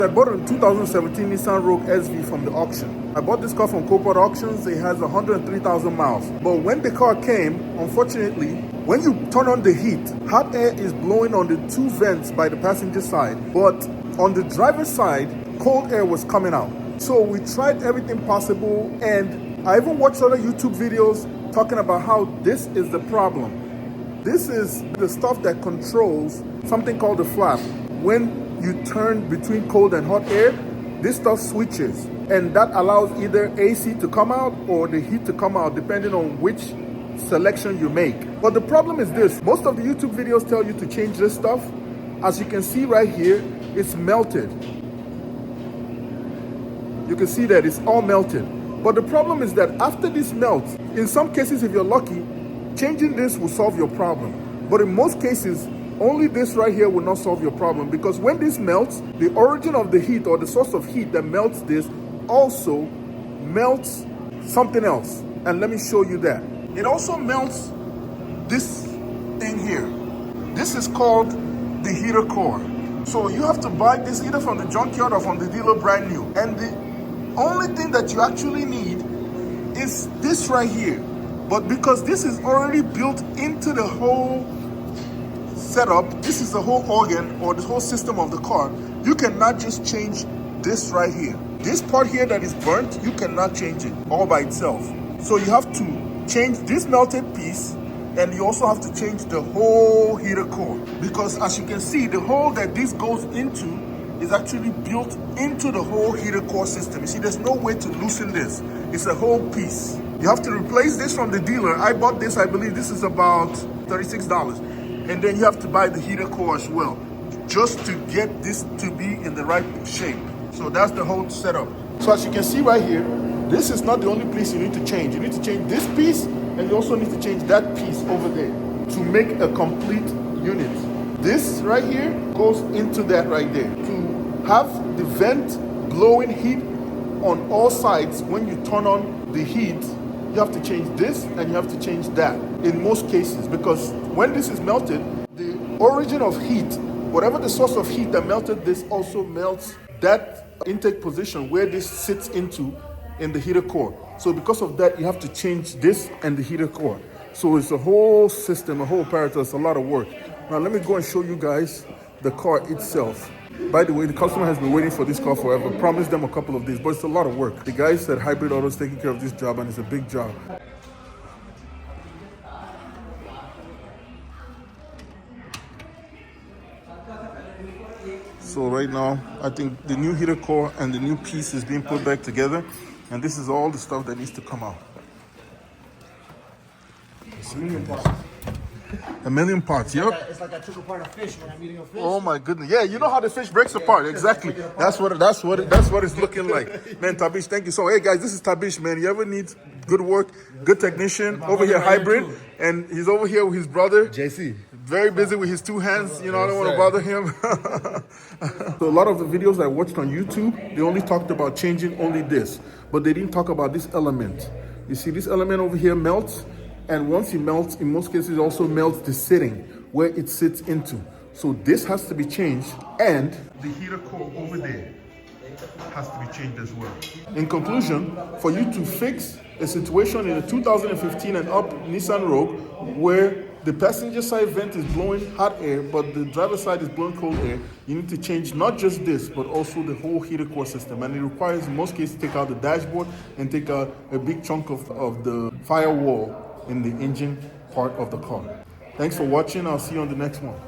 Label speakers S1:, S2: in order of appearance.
S1: I bought a 2017 Nissan Rogue SV from the auction. I bought this car from Copart auctions. It has 103,000 miles. But when the car came, unfortunately, when you turn on the heat, hot air is blowing on the two vents by the passenger side. But on the driver's side, cold air was coming out. So we tried everything possible, and I even watched other YouTube videos talking about how this is the problem. This is the stuff that controls something called the flap. When you turn between cold and hot air, this stuff switches, and that allows either AC to come out or the heat to come out, depending on which selection you make. But the problem is this: most of the YouTube videos tell you to change this stuff. As you can see right here, it's melted. You can see that it's all melted. But the problem is that after this melts, in some cases, if you're lucky, changing this will solve your problem. But in most cases, only this right here will not solve your problem, because when this melts, the origin of the heat or the source of heat that melts this also melts something else. And let me show you that. It also melts this thing here. This is called the heater core. So you have to buy this either from the junkyard or from the dealer brand new. And the only thing that you actually need is this right here. But because this is already built into the whole setup, this is the whole organ or the whole system of the car, you cannot just change this right here. This part here that is burnt, you cannot change it all by itself. So you have to change this melted piece, and you also have to change the whole heater core, because as you can see, the hole that this goes into is actually built into the whole heater core system. You see, there's no way to loosen this. It's a whole piece. You have to replace this from the dealer. I bought this, I believe this is about $36. And then you have to buy the heater core as well, just to get this to be in the right shape. So that's the whole setup. So as you can see right here, this is not the only piece you need to change. You need to change this piece, and you also need to change that piece over there to make a complete unit. This right here goes into that right there. To have the vent blowing heat on all sides, when you turn on the heat, you have to change this and you have to change that in most cases, because when this is melted, the origin of heat, whatever the source of heat that melted this, also melts that intake position where this sits into in the heater core. So because of that, you have to change this and the heater core. So it's a whole system, a whole apparatus, a lot of work. Now let me go and show you guys the car itself. By the way, the customer has been waiting for this car forever. Promised them a couple of days, but it's a lot of work. The guy said Hybrid Auto is taking care of this job, and it's a big job. So right now, I think the new heater core and the new piece is being put back together, and this is all the stuff that needs to come out. A million parts, yep.
S2: It's like I took apart a fish when I'm eating a fish.
S1: Oh my goodness. Yeah, you know how the fish breaks apart. Exactly. That's what it's looking like. Man, Tabish, thank you. So hey guys, this is Tabish, man. You ever need good work, good technician, over here Hybrid, and he's over here with his brother
S3: JC.
S1: Very busy with his two hands, you know, I don't want to bother him. So a lot of the videos I watched on YouTube, they only talked about changing only this, but they didn't talk about this element. You see, this element over here melts, and once it melts, in most cases, it also melts the sitting where it sits into. So this has to be changed, and the heater core over there has to be changed as well. In conclusion, for you to fix a situation in a 2015 and up Nissan Rogue where the passenger side vent is blowing hot air, but the driver side is blowing cold air, you need to change not just this, but also the whole heater core system. And it requires, in most cases, take out the dashboard and take out a big chunk of the firewall in the engine part of the car. Thanks for watching. I'll see you on the next one.